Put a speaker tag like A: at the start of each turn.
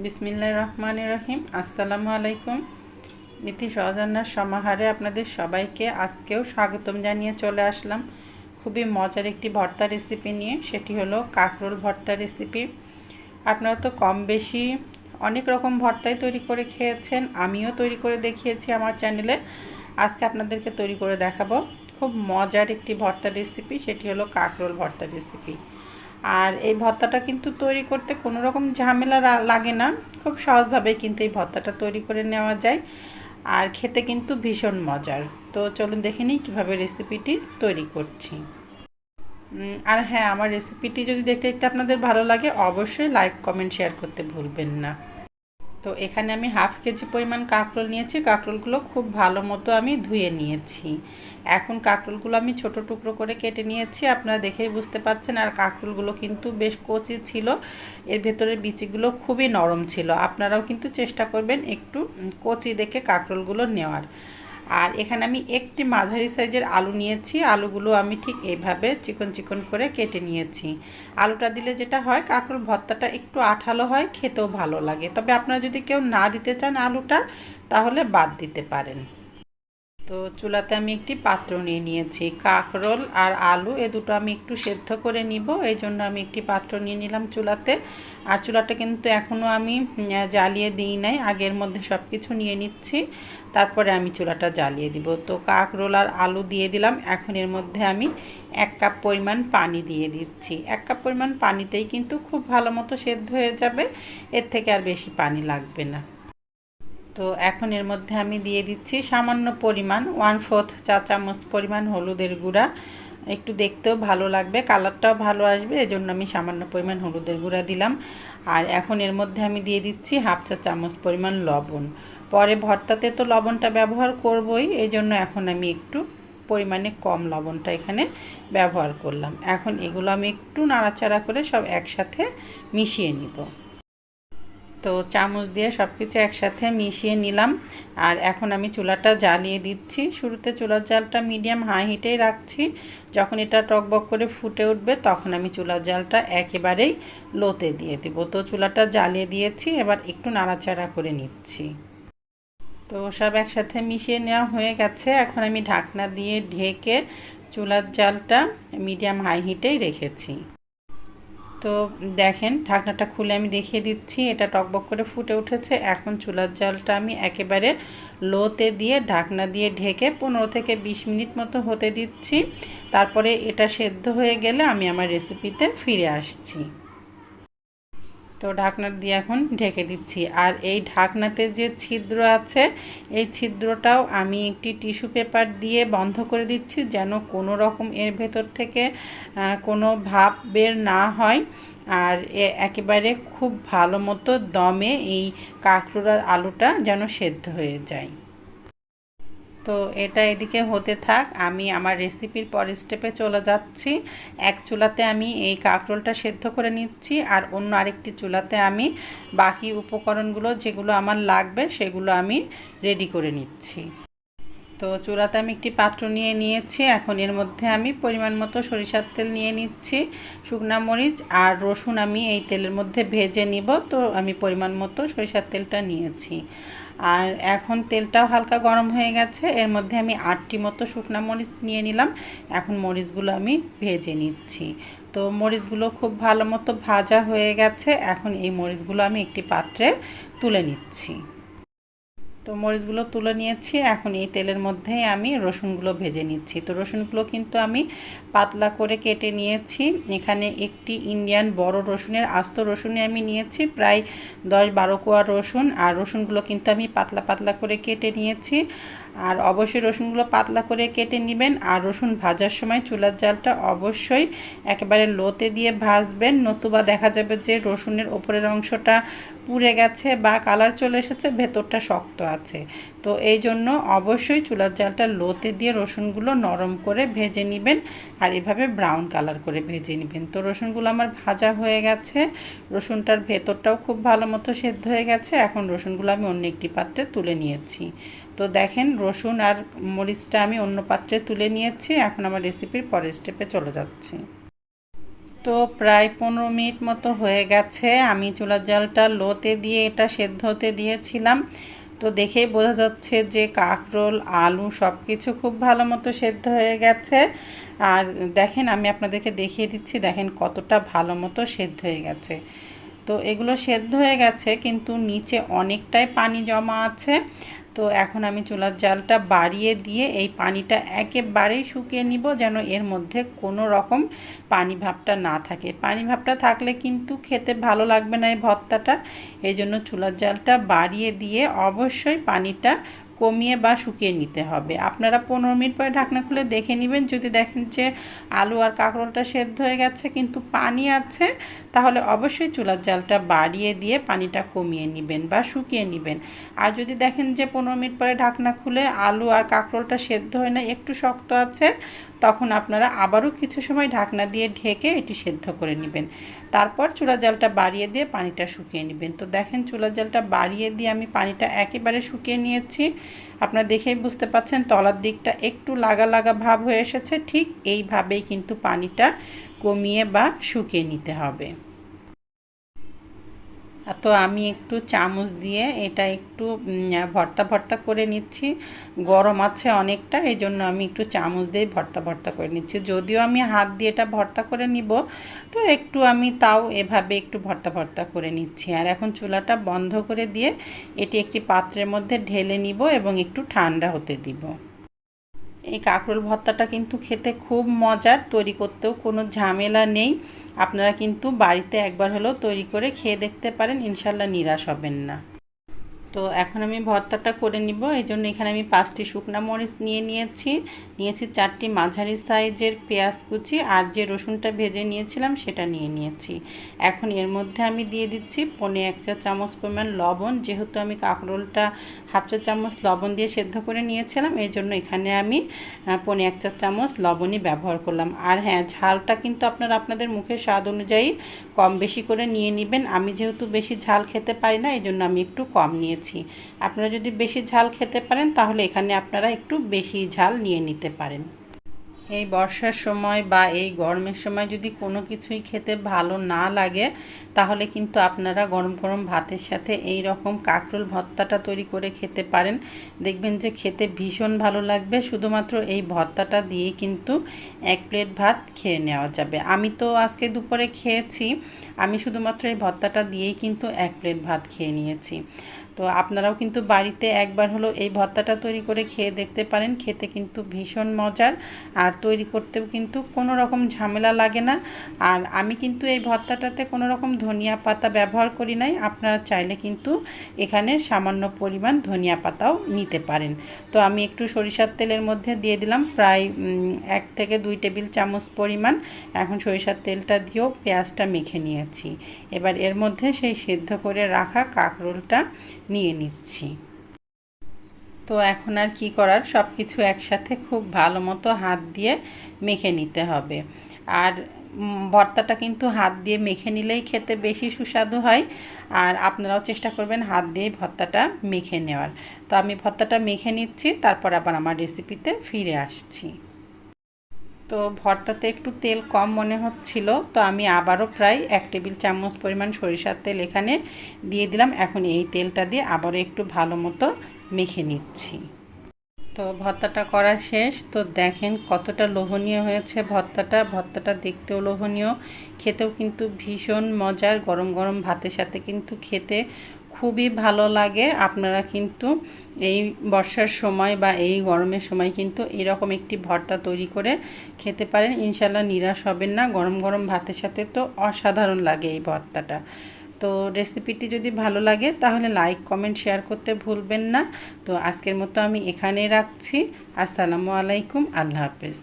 A: বিসমিল্লাহির রহমানির রহিম। আসসালামু আলাইকুম। মিতি সহজরান্নার সমাহারে আপনাদের সবাইকে আজকেও স্বাগতম জানিয়ে চলে আসলাম খুবই মজার একটি ভর্তা রেসিপি নিয়ে। সেটি হলো কাঁকরোল ভর্তা রেসিপি। আপনারা তো কম বেশি অনেক রকম ভর্তাই তৈরি করে খেয়েছেন, আমিও তৈরি করে দেখিয়েছি আমার চ্যানেলে। আজকে আপনাদেরকে তৈরি করে দেখাবো খুব মজার একটি ভর্তা রেসিপি, সেটি হলো কাঁকরোল ভর্তা রেসিপি। আর এই ভর্তাটা কিন্তু তৈরি করতে কোনো রকম ঝামেলা লাগে না, খুব সহজভাবে কিন্তু এই ভর্তাটা তৈরি করে নেওয়া যায়, আর খেতে কিন্তু ভীষণ মজার। তো চলুন দেখে নিই কীভাবে রেসিপিটি তৈরি করছি। আর হ্যাঁ, আমার রেসিপিটি যদি দেখতে দেখতে আপনাদের ভালো লাগে অবশ্যই লাইক কমেন্ট শেয়ার করতে ভুলবেন না। তো এখানে আমি হাফ কেজি পরিমাণ কাঁকরোল নিয়েছি। কাঁকরোলগুলো খুব ভালো মতো আমি ধুয়ে নিয়েছি। এখন কাঁকরোলগুলো আমি ছোট টুকরো করে কেটে নিয়েছি, আপনারা দেখেই বুঝতে পাচ্ছেন। আর কাঁকরোলগুলো কিন্তু বেশ কচি ছিল, এর ভেতরের বিচিগুলো খুবই নরম ছিল। আপনারাও কিন্তু চেষ্টা করবেন একটু কচি দেখে কাঁকরোলগুলো নেওয়ার। আর এখানে আমি একটি মাঝারি সাইজের আলু নিয়েছি। আলুগুলো আমি ঠিক এইভাবে চিকন চিকন করে কেটে নিয়েছি। আলুটা দিলে যেটা হয়, কাঁকরোল ভর্তাটা একটু আঠালো হয়, খেতেও ভালো লাগে। তবে আপনারা যদি কেউ না দিতে চান আলুটা, তাহলে বাদ দিতে পারেন। তো চুলাতে আমি একটি পাত্র নিয়ে নিয়েছি। কাঁকরোল আর আলু এ দুটো আমি একটু সেদ্ধ করে নিব, এই জন্য আমি একটি পাত্র নিয়ে নিলাম চুলাতে। আর চুলাটা কিন্তু এখনও আমি জ্বালিয়ে দিই নাই, আগের মধ্যে সব কিছু নিয়ে নিচ্ছি, তারপরে আমি চুলাটা জ্বালিয়ে দিব। তো কাঁকরোল আর আলু দিয়ে দিলাম। এখন এর মধ্যে আমি 1 কাপ পরিমাণ পানি দিয়ে দিচ্ছি। 1 কাপ পরিমাণ পানিতেই কিন্তু খুব ভালো মতো সেদ্ধ হয়ে যাবে, এর থেকে আর বেশি পানি লাগবে না। তো এখন এর মধ্যে আমি দিয়ে দিচ্ছি সামান্য পরিমাণ 1/4 চা চামচ পরিমাণ হলুদের গুঁড়া। একটু দেখতেও ভালো লাগবে, কালারটাও ভালো আসবে, এজন্য আমি সামান্য পরিমাণ হলুদের গুঁড়া দিলাম। আর এখন এর মধ্যে আমি দিয়ে দিচ্ছি হাফ চা চামচ পরিমাণ লবণ। পরে ভর্তাতে তো লবণটা ব্যবহার করবই, এই জন্য এখন আমি একটু পরিমাণে কম লবণটা এখানে ব্যবহার করলাম। এখন এগুলো আমি একটু নাড়াচাড়া করে সব একসাথে মিশিয়ে নিব। তো চামচ দিয়ে সব কিছু একসাথে মিশিয়ে নিলাম। আর এখন আমি চুলাটা জ্বালিয়ে দিচ্ছি। শুরুতে চুলার জালটা মিডিয়াম হাই হিটেই রাখছি। যখন এটা টকবক করে ফুটে উঠবে তখন আমি চুলার জালটা একেবারেই লোতে দিয়ে দেব। তো চুলাটা জ্বালিয়ে দিয়েছি, এবার একটু নাড়াচাড়া করে নিচ্ছি। তো সব একসাথে মিশিয়ে নেওয়া হয়ে গেছে। এখন আমি ঢাকনা দিয়ে ঢেকে চুলার জালটা মিডিয়াম হাই হিটেই রেখেছি। তো দেখেন, ঢাকনাটা খুলে আমি দেখিয়ে দিচ্ছি, এটা টকবক করে ফুটে উঠেছে। এখন চুলার জালটা আমি একেবারে লোতে দিয়ে ঢাকনা দিয়ে ঢেকে 15 থেকে 20 মিনিট মতো হতে দিচ্ছি। তারপরে এটা সেদ্ধ হয়ে গেলে আমি আমার রেসিপিতে ফিরে আসছি। তো ঢাকনা দিয়ে এখন ঢেকে দিচ্ছি। আর এই ঢাকনাতে যে ছিদ্র আছে, এই ছিদ্রটাও আমি একটি টিস্যু পেপার দিয়ে বন্ধ করে দিচ্ছি, যেন কোনো রকম এর ভেতর থেকে কোনো ভাপ বের না হয়। আর একেবারে খুব ভালো মতো দমে এই কাঁকরোল আর আলুটা যেন সেদ্ধ হয়ে যায়। তো এটা এদিকে হতে থাক, আমি আমার রেসিপির পরের স্টেপে চলে যাচ্ছি। এক চুলাতে আমি এই কাঁকরোলটা সেদ্ধ করে নিচ্ছি, আর অন্য আরেকটি চুলাতে আমি বাকি উপকরণগুলো যেগুলো আমার লাগবে সেগুলো আমি রেডি করে নিচ্ছি। তো চুলাতে আমি একটি পাত্র নিয়ে নিয়েছি। এখন এর মধ্যে আমি পরিমাণ মতো সরিষার তেল নিয়ে নিচ্ছি। শুকনা মরিচ আর রসুন আমি এই তেলের মধ্যে ভেজে নিব। তো আমি পরিমাণ মতো সরিষার তেলটা নিয়েছি। আর এখন তেলটাও হালকা গরম হয়ে গেছে, এর মধ্যে আমি 8টি মতো শুকনা মরিচ নিয়ে নিলাম। এখন মরিচগুলো আমি ভেজে নিচ্ছি। তো মরিচগুলো খুব ভালো মতো ভাজা হয়ে গেছে। এখন এই মরিচগুলো আমি একটি পাত্রে তুলে নিচ্ছি। তো মরিচগুলো তুলে নিয়েছি। এখন এই তেলের মধ্যেই আমি রসুনগুলো ভেজে নিচ্ছি। তো রসুনগুলো কিন্তু আমি পাতলা করে কেটে নিয়েছি। এখানে একটি ইন্ডিয়ান বড় রসুনের আস্ত রসুনই আমি নিয়েছি, প্রায় 10-12 কোয়া রসুন। আর রসুনগুলো কিন্তু আমি পাতলা পাতলা করে কেটে নিয়েছি। আর অবশ্যই রসুনগুলো পাতলা করে কেটে নেবেন। আর রসুন ভাজার সময় চুলার জালটা অবশ্যই একেবারে লোতে দিয়ে ভাজবেন, নতুবা দেখা যাবে যে রসুনের ওপরের অংশটা পুড়ে গেছে বা কালার চলে এসেছে, ভেতরটা শক্ত আছে। তো এই জন্য অবশ্যই চুলার জালটা লোতে দিয়ে রসুনগুলো নরম করে ভেজে নেবেন, আর এভাবে ব্রাউন কালার করে ভেজে নেবেন। তো রসুনগুলো আমার ভাজা হয়ে গেছে, রসুনটার ভেতরটাও খুব ভালো মতো সেদ্ধ হয়ে গেছে। এখন রসুনগুলো আমি অন্য একটি পাত্রে তুলে নিয়েছি। তো দেখেন, রসুন আর মরিচটা আমি অন্য পাত্রে তুলে নিয়েছি। এখন আমার রেসিপির পরের স্টেপে চলে যাচ্ছি। তো প্রায় 15 মিনিট মতো হয়ে গেছে। আমি চুলার জালটা লোতে দিয়ে এটা সেদ্ধ হতে দিয়েছিলাম। তো দেখেই বোঝা যাচ্ছে যে কাঁকরোল, আলু সব কিছু খুব ভালো মতো সেদ্ধ হয়ে গেছে। আর দেখেন, আমি আপনাদেরকে দেখিয়ে দিচ্ছি, দেখেন কতটা ভালো মতো সেদ্ধ হয়ে গেছে। তো এগুলো সেদ্ধ হয়ে গেছে, কিন্তু নিচে অনেকটাই পানি জমা আছে। তো এখন আমি চুলার জালটা বাড়িয়ে দিয়ে এই পানিটা একেবারেই শুকিয়ে নিব, যেন এর মধ্যে কোনো রকম পানি ভাবটা না থাকে। পানি ভাবটা থাকলে কিন্তু খেতে ভালো লাগবে না এই ভর্তাটা। এই জন্য চুলার জালটা বাড়িয়ে দিয়ে অবশ্যই পানিটা কমিয়ে বা শুকিয়ে নিতে হবে। আপনারা 15 মিনিট পরে ঢাকনা খুলে দেখে নেবেন, যদি দেখেন যে আলু আর কাঁকরোলটা সেদ্ধ হয়ে গেছে কিন্তু পানি আছে, তাহলে অবশ্যই চুলার জালটা বাড়িয়ে দিয়ে পানিটা কমিয়ে নেবেন বা শুকিয়ে নেবেন। আর যদি দেখেন যে 15 মিনিট পরে ঢাকনা খুলে আলু আর কাঁকরোলটা সেদ্ধ হয় না, একটু শক্ত আছে, তখন আপনারা আবারও কিছু সময় ঢাকনা দিয়ে ঢেকে এটি সেদ্ধ করে নেবেন। তারপর চুলার জালটা বাড়িয়ে দিয়ে পানিটা শুকিয়ে নেবেন। তো দেখেন, চুলার জালটা বাড়িয়ে দিয়ে আমি পানিটা একেবারে শুকিয়ে নিয়েছি। আপনারা দেখেই বুঝতে পাচ্ছেন তলার দিকটা একটু লাগা লাগা ভাব হয়ে এসেছে। ঠিক এইভাবেই কিন্তু পানিটা কমিয়ে বা শুকিয়ে নিতে হবে। তো আমি একটু চামচ দিয়ে এটা একটু ভর্তা ভর্তা করে নিচ্ছি। গরম আছে অনেকটা, এই জন্য আমি একটু চামচ দিয়ে ভর্তা ভর্তা করে নিচ্ছি। যদিও আমি হাত দিয়ে এটা ভর্তা করে নিব, তো একটু আমি তাও এভাবে একটু ভর্তা ভর্তা করে নিচ্ছি। আর এখন চুলাটা বন্ধ করে দিয়ে এটি একটি পাত্রের মধ্যে ঢেলে নিব এবং একটু ঠান্ডা হতে দিব। এই কাঁকরোল ভর্তাটা কিন্তু খেতে খুব মজার, তৈরি করতেও কোনো ঝামেলা নেই। আপনারা কিন্তু বাড়িতে একবার হলেও তৈরি করে খেয়ে দেখতে পারেন, ইনশাল্লাহ নিরাশ হবেন না। তো এখন আমি ভর্তাটা করে নিব। এই জন্য এখানে আমি 5টি শুকনো মরিচ নিয়েছি 4টি মাঝারি সাইজের পেঁয়াজ কুচি, আর যে রসুনটা ভেজে নিয়েছিলাম সেটা নিয়েছি। এখন এর মধ্যে আমি দিয়ে দিচ্ছি 1.25 চা চামচ পরিমাণ লবণ। যেহেতু আমি কাঁকরোলটা 1/2 চা চামচ লবণ দিয়ে সেদ্ধ করে নিয়েছিলাম, এই জন্য এখানে আমি 1.25 চা চামচ লবণই ব্যবহার করলাম। আর হ্যাঁ, ঝালটা কিন্তু আপনারা আপনাদের মুখের স্বাদ অনুযায়ী কম বেশি করে নিয়ে নেবেন। আমি যেহেতু বেশি ঝাল খেতে পারি না, এই জন্য আমি একটু কম নিয়েছি। আপনারা যদি বেশি ঝাল খেতে পারেন, তাহলে এখানে আপনারা একটু বেশি ঝাল নিয়ে নিতে পারেন। এই বর্ষার সময় বা এই গরমের সময় যদি কোনো কিছুই খেতে ভালো না লাগে, তাহলে কিন্তু আপনারা গরম গরম ভাতের সাথে এই রকম কাঁকরোল ভর্তাটা তৈরি করে খেতে পারেন। দেখবেন যে খেতে ভীষণ ভালো লাগবে। শুধুমাত্র এই ভর্তাটা দিয়ে কিন্তু 1 প্লেট ভাত খেয়ে নেওয়া যাবে। আমি তো আজকে দুপুরে খেয়েছি, আমি শুধুমাত্র এই ভর্তাটা দিয়েই কিন্তু 1 প্লেট ভাত খেয়ে নিয়েছি। তো আপনারাও কিন্তু বাড়িতে একবার হলো এই ভর্তাটা তৈরি করে খেয়ে দেখতে পারেন। খেতে কিন্তু ভীষণ মজার, আর তৈরি করতেও কিন্তু কোনো রকম ঝামেলা লাগে না। আর আমি কিন্তু এই ভর্তাটাতে কোনো রকম ধনিয়া পাতা ব্যবহার করি নাই। আপনারা চাইলে কিন্তু এখানে সামান্য পরিমাণ ধনিয়া পাতাও নিতে পারেন। তো আমি একটু সরিষার তেলের মধ্যে দিয়ে দিলাম প্রায় 1 থেকে 2 টেবিল চামচ পরিমাণ। এখন সরিষার তেলটা দিয়েও পেঁয়াজটা মেখে নিয়েছি। এবার এর মধ্যে সেই সেদ্ধ করে রাখা কাঁকরোলটা নিয়ে নিচ্ছি। তো এখন আর কি করার, সব কিছু একসাথে খুব ভালো মতো হাত দিয়ে মেখে নিতে হবে। আর ভর্তাটা কিন্তু হাত দিয়ে মেখে নিলেই খেতে বেশি সুস্বাদু হয়। আর আপনারাও চেষ্টা করবেন হাত দিয়ে ভর্তাটা মেখে নেওয়ার। তো আমি ভর্তাটা মেখে নিচ্ছি, তারপর আবার আমার রেসিপিতে ফিরে আসছি। তো ভর্তাতে একটু তেল কম মনে হচ্ছিল, তো আমি আবারও প্রায় 1 টেবিল চামচ পরিমাণ সরিষার তেল এখানে দিয়ে দিলাম। এখন এই তেলটা দিয়ে আবারও একটু ভালো মতো মেখে নিচ্ছি। তো ভর্তাটা করা শেষ। তো দেখেন কতটা লোভনীয় হয়েছে ভর্তাটা দেখতেও লোভনীয়, খেতেও কিন্তু ভীষণ মজার। গরম গরম ভাতের সাথে কিন্তু খেতে খুবই ভালো লাগে। আপনারা কিন্তু এই বর্ষার সময় বা এই গরমের সময় কিন্তু এরকম একটি ভর্তা তৈরি করে খেতে পারেন, ইনশাল্লাহ নিরাশ হবেন না। গরম গরম ভাতের সাথে তো অসাধারণ লাগে এই ভর্তাটা। তো রেসিপিটি যদি ভালো লাগে তাহলে লাইক, কমেন্ট, শেয়ার করতে ভুলবেন না। তো আজকের মতো আমি এখানেই রাখছি। আসসালামু আলাইকুম, আল্লাহ হাফেজ।